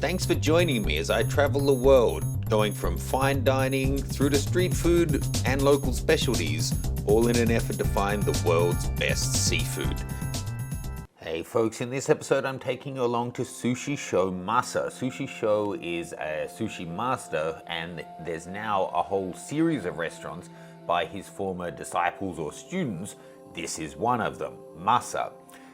Thanks for joining me as I travel the world, going from fine dining through to street food and local specialties, all in an effort to find the world's best seafood. Hey folks, in this episode I'm taking you along to Sushi Sho Masa. Sushi Sho is a sushi master, and there's now a whole series of restaurants by his former disciples or students. This is one of them, Masa.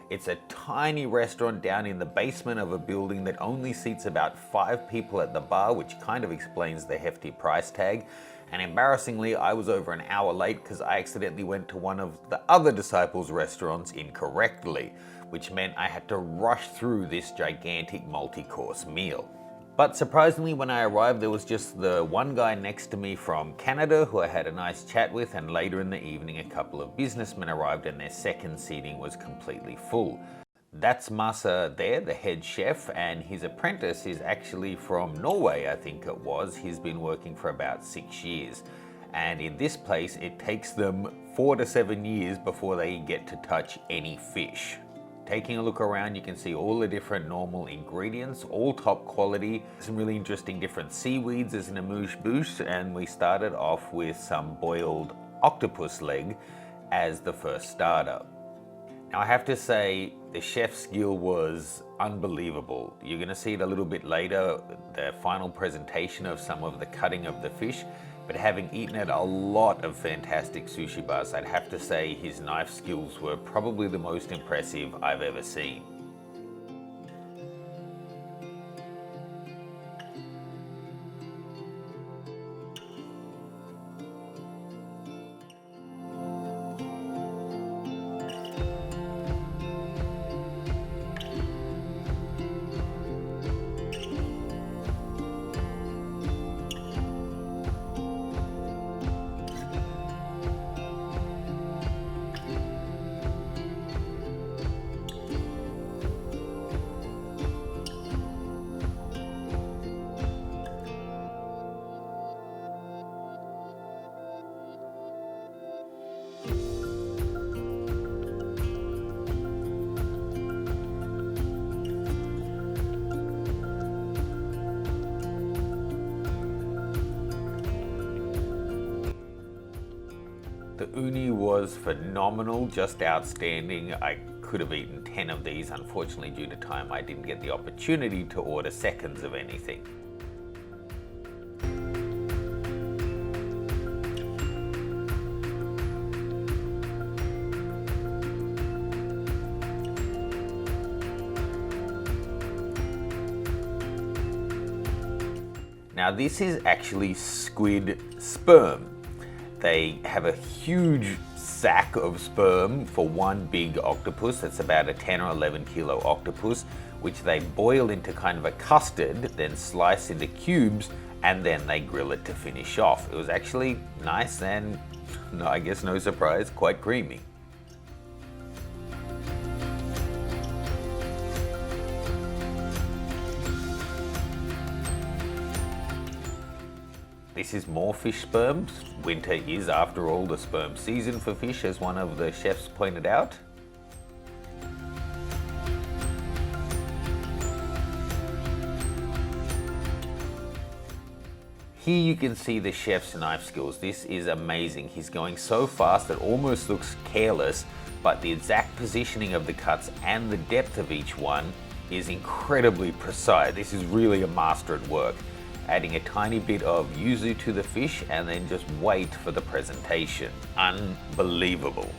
It's a tiny restaurant down in the basement of a building that only seats about 5 people at the bar, which kind of explains the hefty price tag. And embarrassingly, I was over an hour late because I accidentally went to one of the other disciples' restaurants incorrectly, which meant I had to rush through this gigantic multi-course meal. But surprisingly, when I arrived, there was just the one guy next to me from Canada who I had a nice chat with, and later in the evening a couple of businessmen arrived and their second seating was completely full. That's Masa there, the head chef, and his apprentice is actually from Norway, I think it was. He's been working for about 6 years. And in this place, it takes them 4 to 7 years before they get to touch any fish. Taking a look around, you can see all the different normal ingredients, all top quality. Some really interesting different seaweeds as an amuse-bouche, and we started off with some boiled octopus leg as the first starter. Now I have to say, the chef's skill was unbelievable. You're going to see it a little bit later, the final presentation of some of the cutting of the fish. But having eaten at a lot of fantastic sushi bars, I'd have to say his knife skills were probably the most impressive I've ever seen. The uni was phenomenal, just outstanding. I could have eaten 10 of these. Unfortunately, due to time, I didn't get the opportunity to order seconds of anything. Now this is actually squid sperm. They have a huge sack of sperm for one big octopus. That's about a 10 or 11 kilo octopus, which they boil into kind of a custard, then slice into cubes, and then they grill it to finish off. It was actually nice and, I guess no surprise, quite creamy. This is more fish sperm. Winter is, after all, the sperm season for fish, as one of the chefs pointed out. Here you can see the chef's knife skills. This is amazing. He's going so fast it almost looks careless, but the exact positioning of the cuts and the depth of each one is incredibly precise. This is really a master at work. Adding a tiny bit of yuzu to the fish and then just wait for the presentation. Unbelievable.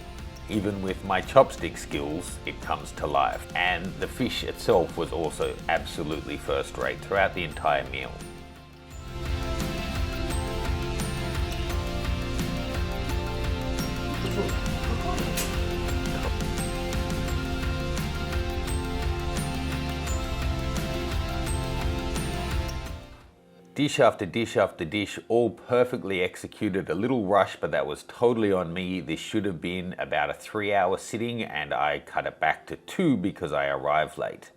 Even with my chopstick skills, it comes to life. And the fish itself was also absolutely first rate throughout the entire meal. Dish after dish after dish, all perfectly executed. A little rush, but that was totally on me. This should have been about a 3-hour sitting, and I cut it back to 2 because I arrived late.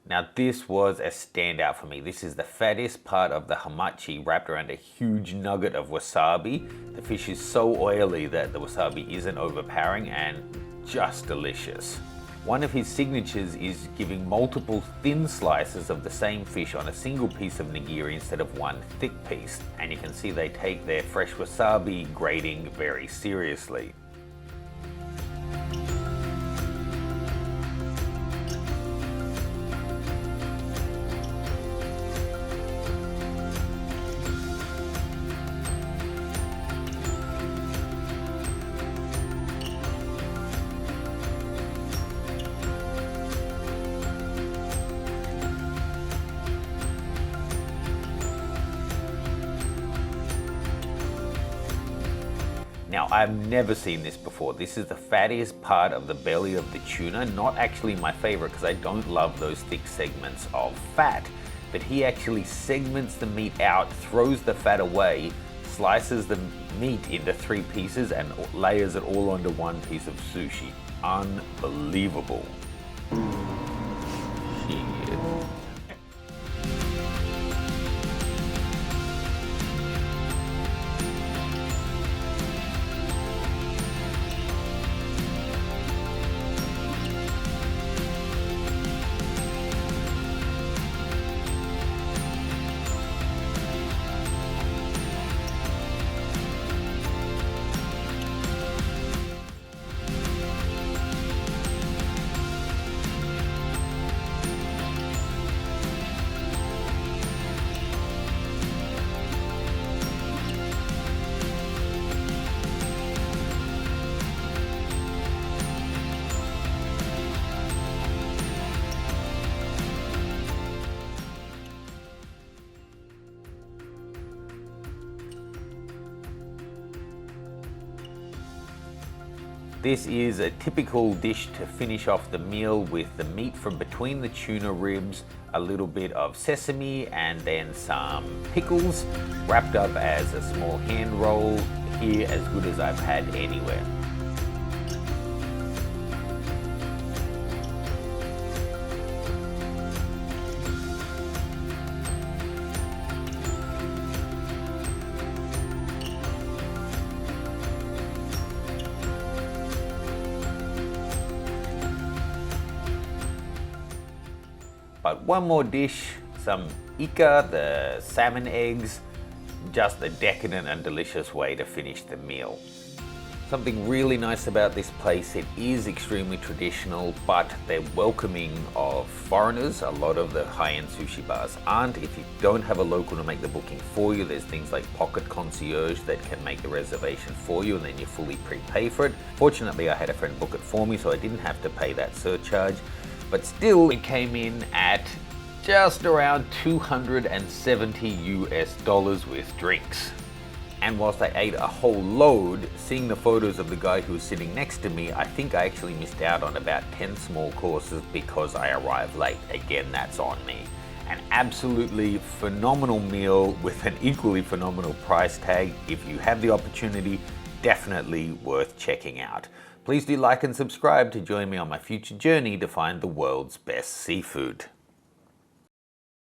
Now this was a standout for me. This is the fattest part of the hamachi, wrapped around a huge nugget of wasabi. The fish is so oily that the wasabi isn't overpowering and just delicious. One of his signatures is giving multiple thin slices of the same fish on a single piece of nigiri instead of one thick piece. And you can see they take their fresh wasabi grating very seriously. Now, I've never seen this before. This is the fattiest part of the belly of the tuna. Not actually my favorite because I don't love those thick segments of fat. But he actually segments the meat out, throws the fat away, slices the meat into 3 pieces and layers it all onto one piece of sushi. Unbelievable. Shit. This is a typical dish to finish off the meal with the meat from between the tuna ribs, a little bit of sesame, and then some pickles, wrapped up as a small hand roll. Here, as good as I've had anywhere. But one more dish, some ika, the salmon eggs, just a decadent and delicious way to finish the meal. Something really nice about this place, it is extremely traditional, but they're welcoming of foreigners. A lot of the high-end sushi bars aren't. If you don't have a local to make the booking for you, there's things like Pocket Concierge that can make the reservation for you and then you fully prepay for it. Fortunately, I had a friend book it for me, so I didn't have to pay that surcharge. But still, it came in at just around $270 US with drinks. And whilst I ate a whole load, seeing the photos of the guy who was sitting next to me, I think I actually missed out on about 10 small courses because I arrived late. Again, that's on me. An absolutely phenomenal meal with an equally phenomenal price tag. If you have the opportunity, definitely worth checking out. Please do like and subscribe to join me on my future journey to find the world's best seafood.